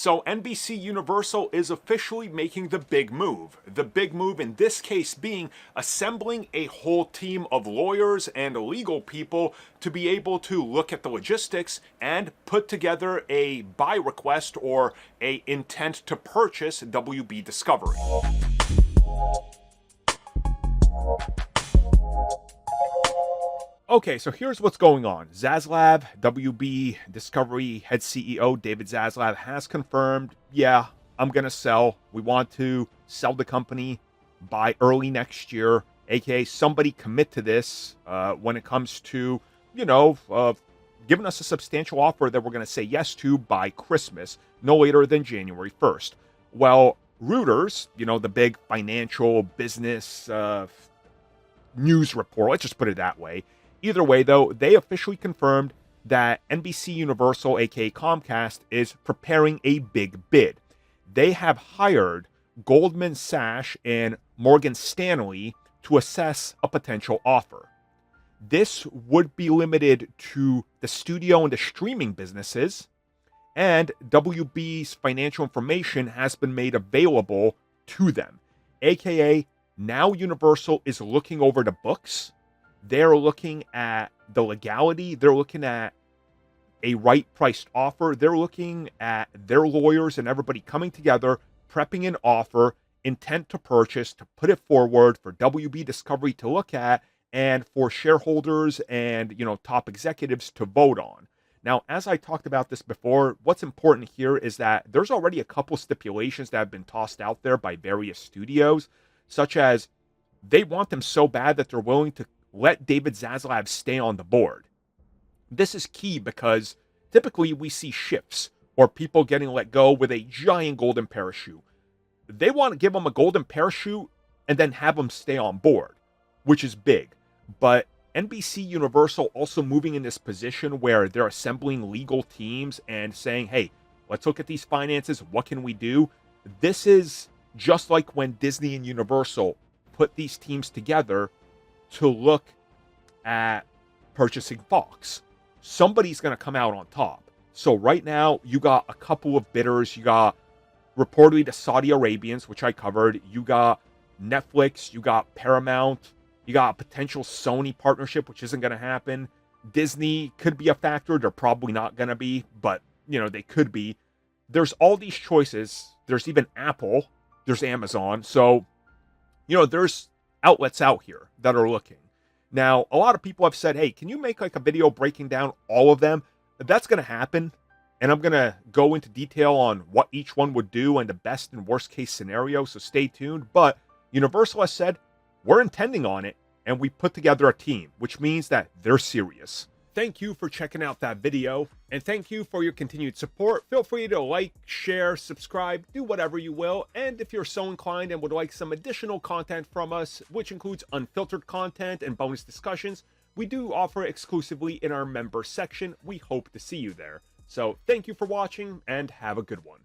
So NBC Universal is officially making the big move. The big move in this case being assembling a whole team of lawyers and legal people to be able to look at the logistics and put together a buy request or a intent to purchase WB Discovery. Okay, so here's what's going on. Zaslav, WB Discovery head CEO David Zaslav has confirmed, yeah, I'm going to sell. We want to sell the company by early next year, aka somebody commit to this when it comes to, giving us a substantial offer that we're going to say yes to by Christmas, no later than January 1st. Well, Reuters, the big financial business news report, let's just put it that way. Either way, though, they officially confirmed that NBC Universal, aka Comcast, is preparing a big bid. They have hired Goldman Sachs and Morgan Stanley to assess a potential offer. This would be limited to the studio and the streaming businesses, and WB's financial information has been made available to them, aka now Universal is looking over the books. They're looking at the legality. They're looking at a right-priced offer. They're looking at their lawyers and everybody coming together, prepping an offer, intent to purchase, to put it forward for WB Discovery to look at, and for shareholders and, top executives to vote on. Now, as I talked about this before, what's important here is that there's already a couple stipulations that have been tossed out there by various studios, such as they want them so bad that they're willing to let David Zaslav stay on the board. This is key because typically we see shifts or people getting let go with a giant golden parachute. They want to give them a golden parachute and then have them stay on board, which is big. But NBC Universal also moving in this position where they're assembling legal teams and saying, hey, let's look at these finances. What can we do? This is just like when Disney and Universal put these teams together to look at purchasing Fox. Somebody's going to come out on top. So right now, you got a couple of bidders. You got reportedly the Saudi Arabians, which I covered. You got Netflix. You got Paramount. You got a potential Sony partnership, which isn't going to happen. Disney could be a factor. They're probably not going to be, but, they could be. There's all these choices. There's even Apple. There's Amazon. So, there's outlets out here that are looking. Now, a lot of people have said, hey, can you make like a video breaking down all of them? That's going to happen. And I'm going to go into detail on what each one would do and the best and worst case scenario. So stay tuned. But Universal has said, we're intending on it. And we put together a team, which means that they're serious. Thank you for checking out that video, and thank you for your continued support. Feel free to like, share, subscribe, do whatever you will, and if you're so inclined and would like some additional content from us, which includes unfiltered content and bonus discussions, we do offer exclusively in our member section. We hope to see you there. So thank you for watching, and have a good one.